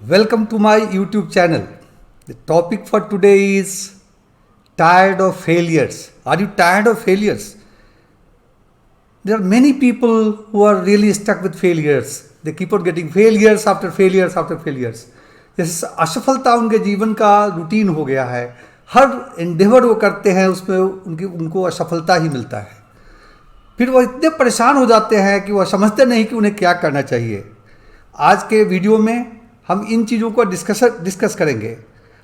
Welcome to my YouTube channel. The topic for today is tired of failures. Are you tired of failures? There are many people who are really stuck with failures. They keep on getting failures after failures after failures. जैसे असफलता उनके जीवन का routine हो गया है. हर Endeavour वो करते हैं उसमें उनको असफलता ही मिलता है. फिर वो इतने परेशान हो जाते हैं कि वो समझते नहीं कि उन्हें क्या करना चाहिए. आज के वीडियो में हम इन चीज़ों को डिस्कस करेंगे.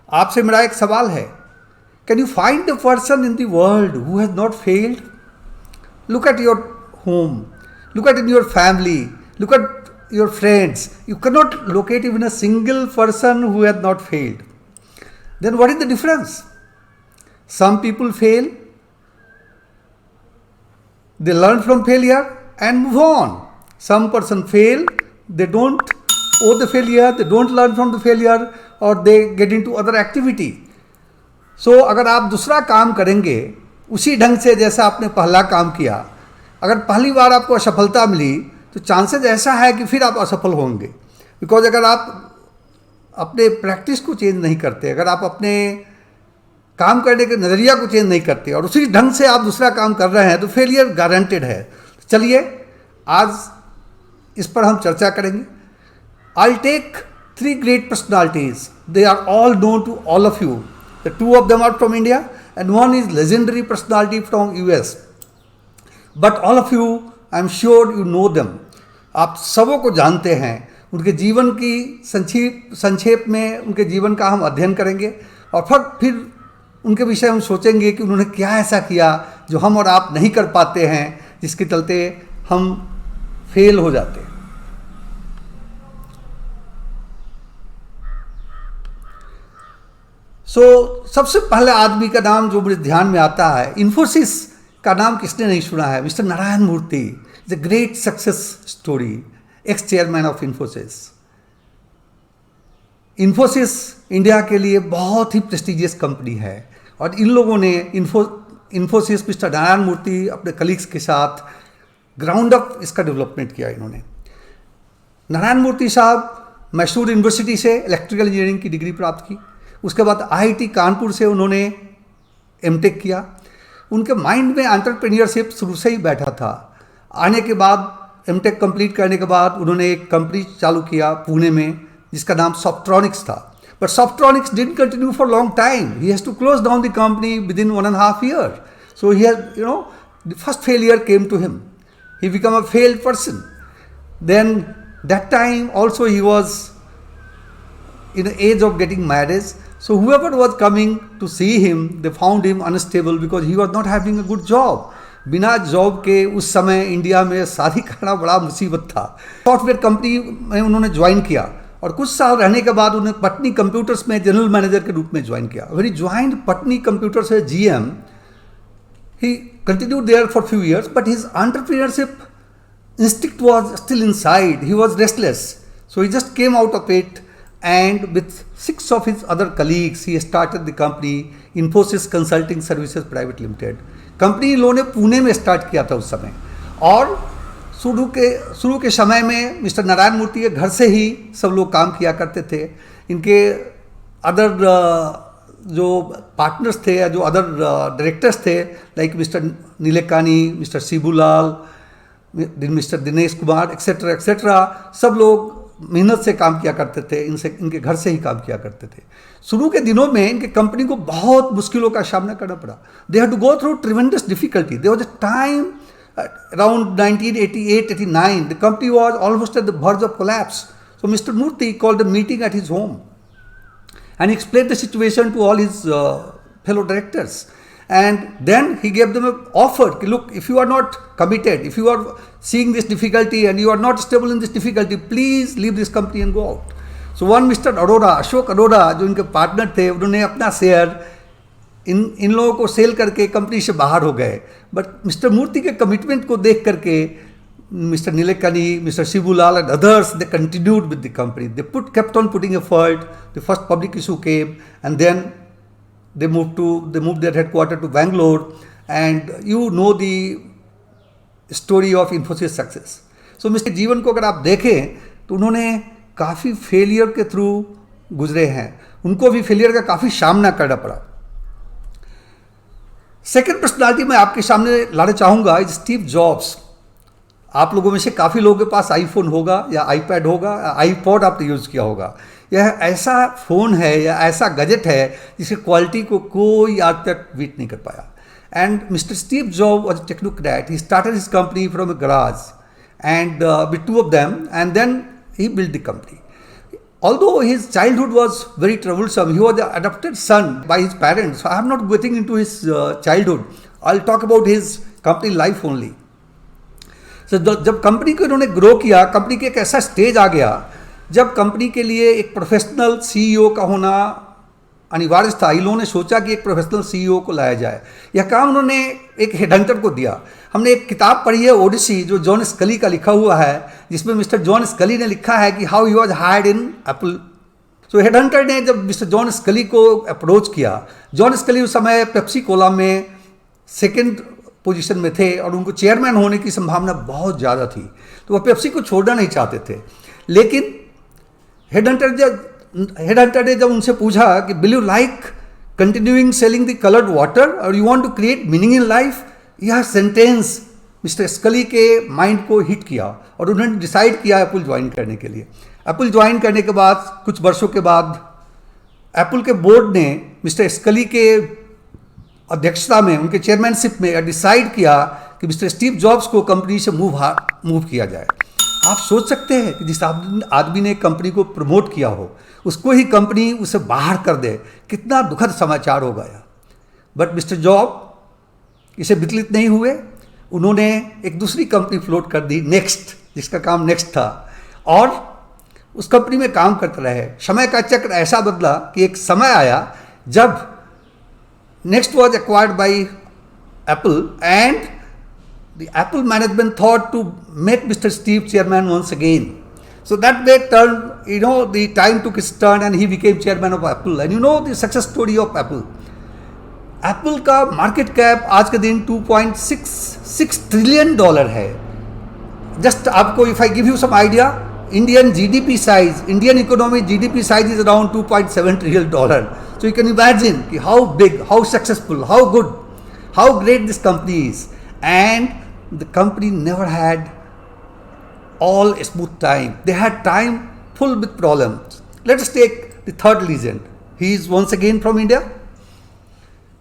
आपसे मेरा एक सवाल है, can you find the person in the world who has not failed? Look at your home, look at in your family, look at your friends. You cannot locate even a single person who has not failed. Then what is the difference? Some people fail, they learn from failure and move on. Some person fail, they don't owe the failure, they don't learn from the failure, or they get into other activity. So अगर आप दूसरा काम करेंगे उसी ढंग से जैसा आपने पहला काम किया, अगर पहली बार आपको असफलता मिली तो चांसेस ऐसा है कि फिर आप असफल होंगे. बिकॉज अगर आप अपने प्रैक्टिस को चेंज नहीं करते, अगर आप अपने काम करने के नज़रिया को चेंज नहीं करते और उसी ढंग से आप दूसरा काम कर रहे हैं तो फेलियर गारंटेड है. चलिए आज इस पर हम चर्चा करेंगे. I take 3 great personalities. They are all known to all of you. The 2 of them are from India and one is legendary personality from US. But all of you, I am sure you know them. आप सबों को जानते हैं. उनके जीवन की संक्षेप में उनके जीवन का हम अध्ययन करेंगे और फिर उनके विषय हम सोचेंगे कि उन्होंने क्या ऐसा किया जो हम और आप नहीं कर पाते हैं, जिसके चलते हम फेल हो जाते हैं. सबसे पहले आदमी का नाम जो मुझे ध्यान में आता है, इन्फोसिस का नाम किसने नहीं सुना है? Mister Narayana Murthy is a great success story, ex chairman of Infosys. Infosys India के लिए बहुत ही प्रेस्टिजियस कंपनी है और इन लोगों ने इन्फोसिस मिस्टर नारायण मूर्ति अपने कलीग्स के साथ ग्राउंड अप इसका डेवलपमेंट किया. इन्होंने नारायण मूर्ति साहब मैसूर यूनिवर्सिटी से इलेक्ट्रिकल इंजीनियरिंग की डिग्री प्राप्त की. उसके बाद IIT कानपुर से उन्होंने MTech किया. उनके माइंड में एंटरप्रेन्योरशिप शुरू से ही बैठा था. आने के बाद MTech कंप्लीट करने के बाद उन्होंने एक कंपनी चालू किया पुणे में जिसका नाम सॉफ्ट्रॉनिक्स था. But Softronics didn't continue for long time. He has to close down the company with in 1.5 year. So he has the first failure came to him. He become a failed person. Then that time also he was in the age of getting married. So whoever was coming to see him, they found him unstable because he was not having a good job. बिना job के उस समय India में शादी करना बड़ा मुसीबत था. सॉफ्टवेयर कंपनी में उन्होंने ज्वाइन किया और कुछ साल रहने के बाद उन्होंने पटनी कंप्यूटर्स में जनरल मैनेजर के रूप में ज्वाइन किया. When he joined Patni computers as GM, he continued there for few years, but his entrepreneurship instinct was still inside. He was restless. So he just came out of it. And with 6 of his other colleagues, he started the company Infosys Consulting Services Private Limited. Company इन लोगों ने पुणे में start किया था उस समय. और शुरू के समय में मिस्टर नारायण मूर्ति के घर से ही सब लोग काम किया करते थे. इनके अदर जो पार्टनर्स थे या जो अदर डायरेक्टर्स थे, like mister Nilekani, mister Shibulal, mister Dinesh Kumar etcetera etcetera, सब लोग मेहनत से काम किया करते थे. इनके घर से ही काम किया करते थे. शुरू के दिनों में इनके कंपनी को बहुत मुश्किलों का सामना करना पड़ा. They had to go through tremendous difficulty. There was a time around 1988-89 the company was almost at the verge of collapse. So mister Murthy called a meeting at his home and explained the situation to all his fellow directors. And then he gave them an offer, look, if you are not committed, if you are seeing this difficulty and you are not stable in this difficulty, please leave this company and go out. So one Mr. Arora, Ashok Arora, जो इनके partner थे, उन्होंने अपना share in लोगों को cell करके company से बाहर हो गए. बट मिस्टर मूर्ति के कमिटमेंट को देख करके mister Nilekani, mister Shibulal and others, they continued with the company. They kept on putting effort. The first public issue came and then they moved their headquarters to Bangalore, and you know the story of Infosys success. So mister जीवन को अगर आप देखें तो उन्होंने काफ़ी failure के through गुजरे हैं, उनको भी फेलियर का काफ़ी सामना करना पड़ा। सेकंड पर्सनालिटी मैं आपके सामने लाना चाहूँगा इज स्टीव जॉब्स। आप लोगों में से काफ़ी लोगों के पास आईफोन होगा या आईपैड होगा, आईपॉड आपने यूज़ किया होगा। यह ऐसा फ़ोन है या ऐसा गैजेट है जिसकी क्वालिटी को कोई आज तक बीट नहीं कर पाया। And mister Steve job was a technocrat. He started his company from a garage and with two of them, and then he built the company. Although his childhood was very troublesome, he was the adopted son by his parents. So I am not getting into his childhood. I'll talk about his company life only. So जब company को इन्होंने grow किया, company के एक ऐसा stage आ गया जब company के लिए एक प्रोफेशनल सीईओ का होना अनिवार्य था। इन लोगों ने सोचा कि एक प्रोफेशनल सीईओ को लाया जाए। यह काम उन्होंने एक हेडहंटर को दिया। हमने एक किताब पढ़ी है ओडिसी, जो जॉन स्कली का लिखा हुआ है, जिसमें मिस्टर जॉन स्कली ने लिखा है कि how he was hired in Apple. So headhunter ने जब मिस्टर जॉन स्कली को अप्रोच किया, जॉन स्कली उस समय पेप्सी कोला में सेकंड पोजीशन में थे और उनको चेयरमैन होने की संभावना बहुत ज़्यादा थी, तो वह पेप्सी को छोड़ना नहीं चाहते थे। लेकिन हेडहंटर ने जब उनसे पूछा कि will you like continuing selling the coloured water और you want to create meaning in life, यह सेंटेंस मिस्टर स्कली के माइंड को हिट किया और उन्होंने डिसाइड किया एप्पल ज्वाइन करने के लिए। एप्पल ज्वाइन करने के बाद कुछ वर्षों के बाद एप्पल के बोर्ड ने मिस्टर स्कली के अध्यक्षता में, उनके चेयरमैनशिप में डिसाइड किया कि मिस्टर स्टीव जॉब्स को कंपनी से मूव किया जाए। आप सोच सकते हैं कि जिस आदमी ने कंपनी को प्रमोट किया हो, उसको ही कंपनी उसे बाहर कर दे, कितना दुखद समाचार होगा यह। बट मिस्टर जॉब इसे विचलित नहीं हुए। उन्होंने एक दूसरी कंपनी फ्लोट कर दी, नेक्स्ट, जिसका काम नेक्स्ट था, और उस कंपनी में काम करते रहे। समय का चक्र ऐसा बदला कि एक समय आया जब next was acquired by Apple and the Apple management thought to make Mr. Steve chairman once again. So that way turned, the time took its turn and he became chairman of Apple. And you know the success story of Apple. Apple का market cap आज के दिन $2.66 trillion है। Just आपको if I give you some idea, Indian GDP size, Indian economy GDP size is around $2.7 trillion. So you can imagine कि how big, how successful, how good, how great this company is. And the company never had all a smooth time. They had time full with problems. Let us take the third legend. He is once again from India.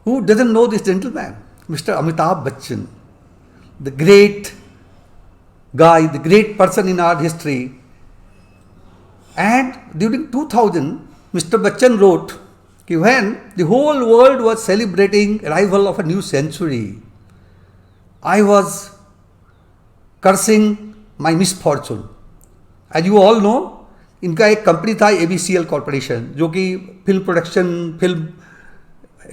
Who doesn't know this gentleman? Mr. Amitabh Bachchan, the great guy, the great person in our history. And during 2000, Mr. Bachchan wrote that when the whole world was celebrating arrival of a new century, I was cursing my misfortune. As you all know, इनका एक company था ABCL corporation, जो कि film production, film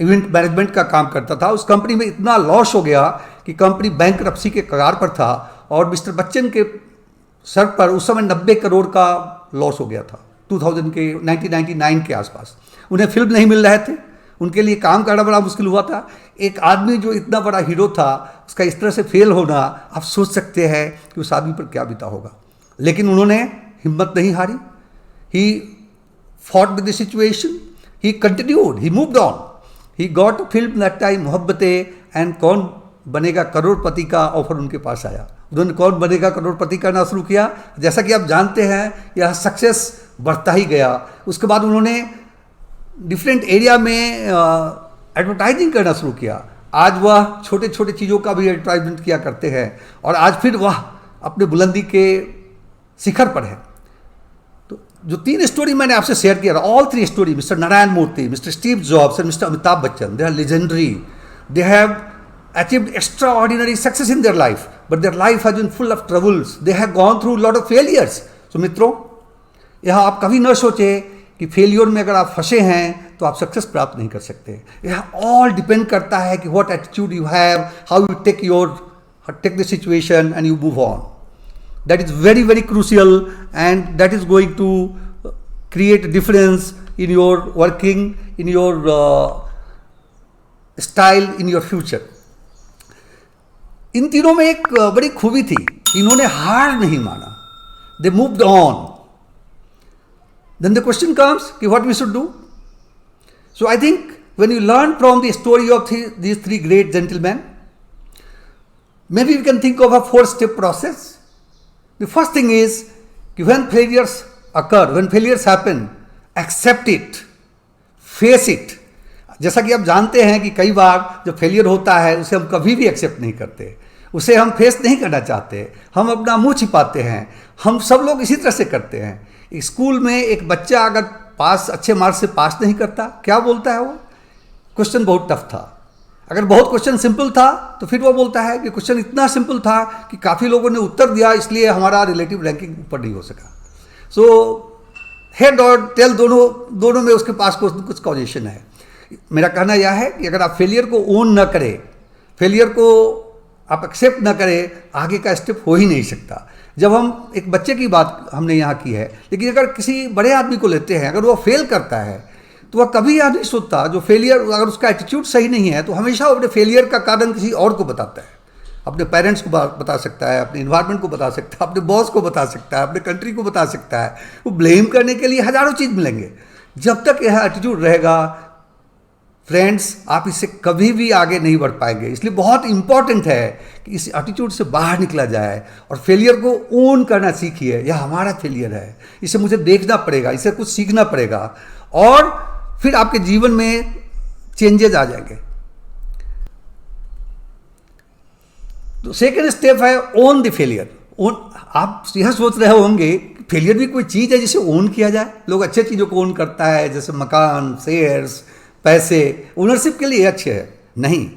event management का काम करता था। उस कंपनी में इतना लॉस हो गया कि कंपनी बैंकरप्सी के कगार पर था और मिस्टर बच्चन के सर पर उस समय 90 करोड़ का लॉस हो गया था 1999 के आसपास। उन्हें फिल्म नहीं मिल रहे थे, उनके लिए काम करना बड़ा मुश्किल हुआ था। एक आदमी जो इतना बड़ा हीरो था, उसका इस तरह से फेल होना, आप सोच सकते हैं कि उस आदमी पर क्या बीता होगा। लेकिन उन्होंने हिम्मत नहीं हारी। He fought with the situation, he continued, he moved on, he got a film that time Mohabbatein, and कौन बनेगा करोड़पति का ऑफर उनके पास आया। उन्होंने कौन बनेगा करोड़पति करना शुरू किया। जैसा कि आप जानते हैं, यह सक्सेस बढ़ता ही गया। उसके बाद उन्होंने डिफरेंट एरिया में एडवर्टाइजिंग करना शुरू किया। आज वह छोटे छोटे चीज़ों का भी एडवर्टाइजमेंट किया करते हैं और आज फिर वह अपने बुलंदी के शिखर पर है। तो जो 3 स्टोरी मैंने आपसे शेयर किया, all 3 story, mister Narayana Murthy, mister Steve Jobs and mister Amitabh Bachchan, they are legendary. They have achieved extraordinary success in their life, but their life has been full of troubles. They have gone through a lot of failures. So मित्रों, यह आप कभी न सोचें कि failure में अगर आप फंसे हैं तो आप सक्सेस प्राप्त नहीं कर सकते। यह ऑल डिपेंड करता है कि what attitude you have, how you take the situation and you move on. That is very very crucial and that is going to create difference in your working, in your style, in your future. इन तीनों में एक बड़ी खूबी थी, इन्होंने हार नहीं माना। They moved on. Then the question comes, what we should do? So I think when you learn from the story of these three great gentlemen, maybe we can think of a 4-step process. The first thing is, when failures occur, when failures happen, accept it, face it. जैसा कि आप जानते हैं कि कई बार जब failure होता है उसे हम कभी भी एक्सेप्ट नहीं करते, उसे हम फेस नहीं करना चाहते, हम अपना मुंह छिपाते हैं. हम सब लोग इसी तरह से करते हैं. स्कूल में एक बच्चा अगर अच्छे मार्क्स से पास नहीं करता, क्या बोलता है वो? क्वेश्चन बहुत टफ था. अगर बहुत क्वेश्चन सिंपल था तो फिर वो बोलता है कि क्वेश्चन इतना सिंपल था कि काफ़ी लोगों ने उत्तर दिया, इसलिए हमारा रिलेटिव रैंकिंग ऊपर नहीं हो सका. सो हेड और टेल दोनों में उसके पास कुछ कॉजेशन है. मेरा कहना यह है कि अगर आप फेलियर को ओन न करें, फेलियर को आप एक्सेप्ट न करें, आगे का स्टेप हो ही नहीं सकता. जब हम एक बच्चे की बात हमने यहाँ की है, लेकिन अगर किसी बड़े आदमी को लेते हैं, अगर वो फेल करता है तो वह कभी यह नहीं सोचता, जो फेलियर, अगर उसका एटीट्यूड सही नहीं है तो हमेशा अपने फेलियर का कारण किसी और को बताता है. अपने पेरेंट्स को बता सकता है, अपने इन्वायरमेंट को बता सकता है, अपने बॉस को बता सकता है, अपने कंट्री को बता सकता है. वो ब्लेम करने के लिए हजारों चीज़ मिलेंगे. जब तक यह एटीट्यूड रहेगा फ्रेंड्स, आप इससे कभी भी आगे नहीं बढ़ पाएंगे. इसलिए बहुत इंपॉर्टेंट है कि इस एटीट्यूड से बाहर निकला जाए और फेलियर को ओन करना सीखिए. यह हमारा फेलियर है, इसे मुझे देखना पड़ेगा, इसे कुछ सीखना पड़ेगा, और फिर आपके जीवन में चेंजेस आ जाएंगे. तो सेकेंड स्टेप है ओन द फेलियर. आप यह सोच रहे होंगे फेलियर भी कोई चीज़ है जिसे ओन किया जाए. लोग अच्छे चीज़ों को ओन करता है, जैसे मकान, शेयर्स, पैसे, ओनरशिप के लिए अच्छे है. नहीं,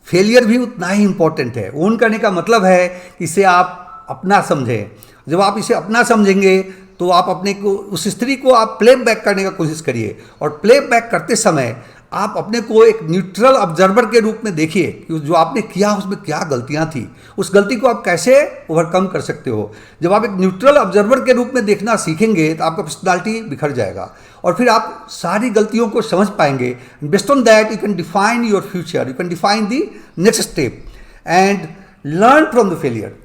फेलियर भी उतना ही इंपॉर्टेंट है. ओन करने का मतलब है कि इसे आप अपना समझें. जब आप इसे अपना समझेंगे तो आप अपने को, उस स्त्री को आप प्ले बैक करने का कोशिश करिए, और प्ले बैक करते समय आप अपने को एक न्यूट्रल ऑब्जर्वर के रूप में देखिए कि जो आपने किया उसमें क्या गलतियां थी, उस गलती को आप कैसे ओवरकम कर सकते हो. जब आप एक न्यूट्रल ऑब्जर्वर के रूप में देखना सीखेंगे तो आपका पर्सनालिटी बिखर जाएगा, और फिर आप सारी गलतियों को समझ पाएंगे. Based on that you can define your future, you can define the next step and learn from the failure.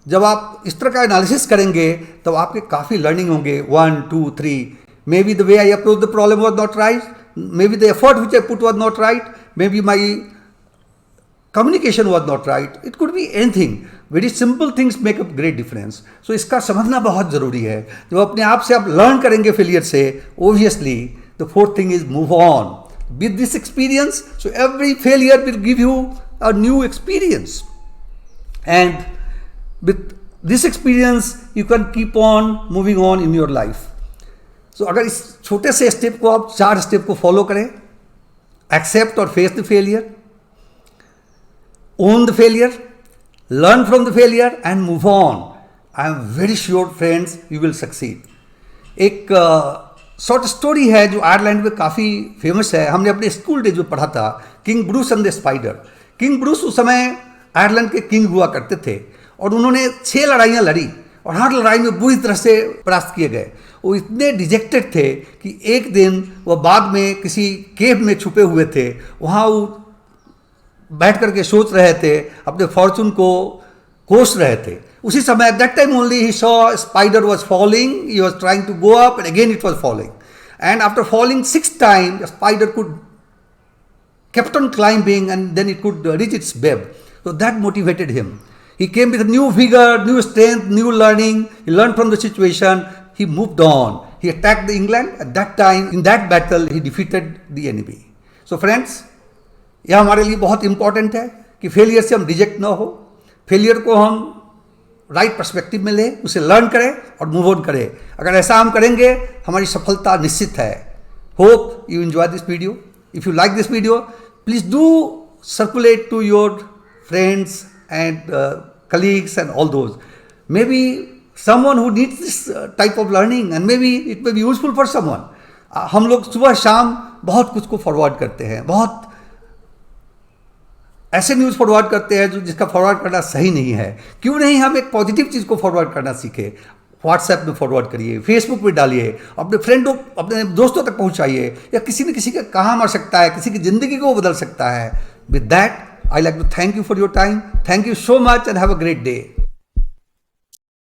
जब आप इस तरह का एनालिसिस करेंगे तब तो आपके काफ़ी लर्निंग होंगे. 1 2 3, may be the way I approach the problem was not right, maybe the effort which I put was not right, maybe my communication was not right. It could be anything. Very simple things make a great difference. So इसका समझना बहुत ज़रूरी है. जब अपने आप से आप लर्न करेंगे फेलियर से, obviously the fourth thing is move on with this experience. So every failure will give you a new experience, and with this experience you can keep on moving on in your life. तो अगर इस छोटे से step को आप 4 step को follow करें, accept और face the failure, own the failure, learn from the failure and move on, I am very sure friends you will succeed. एक शॉर्ट स्टोरी है जो आयरलैंड में काफ़ी फेमस है. हमने अपने स्कूल डेज में पढ़ा था, king Bruce and the spider. King Bruce उस समय आयरलैंड के किंग हुआ करते थे, और उन्होंने 6 लड़ाइयाँ लड़ी, और हर लड़ाई में बुरी तरह से परास्त किए गए. वो इतने डिजेक्टेड थे कि एक दिन वह बाद में किसी केव में छुपे हुए थे, वहाँ वो बैठ करके सोच रहे थे, अपने फॉर्चून को कोस रहे थे. उसी समय at that time only he saw spider was falling, he was trying to go up and again it was falling, and after falling 6 time spider could kept on climbing and then it could reach its web. So that motivated him. He came with new vigor, new strength, new learning. He learned from the situation. He moved on. He attacked England. At that time, in that battle, he defeated the enemy. So friends, यह हमारे लिए बहुत important है कि failure से हम reject ना हो, फेलियर को हम राइट पर्सपेक्टिव में लें, उसे लर्न करें और मूव ऑन करें. अगर ऐसा हम करेंगे हमारी सफलता निश्चित है. Hope you enjoy this video. If you like this video, please do circulate to your friends and colleagues and all those. Maybe someone who needs this type of learning, and maybe it may be useful for someone. हम लोग सुबह शाम बहुत कुछ को forward करते हैं, बहुत ऐसे न्यूज़ फॉरवर्ड करते हैं जो जिसका फॉरवर्ड करना सही नहीं है. क्यों नहीं हम एक पॉजिटिव चीज़ को फॉरवर्ड करना सीखें. व्हाट्सएप में फॉरवर्ड करिए, फेसबुक पे डालिए, अपने फ्रेंडों, अपने दोस्तों तक पहुंचाइए, या किसी न किसी का काम आ सकता है, किसी की ज़िंदगी को बदल सकता है. With that I like to thank you for your time. Thank you so much and have a great day.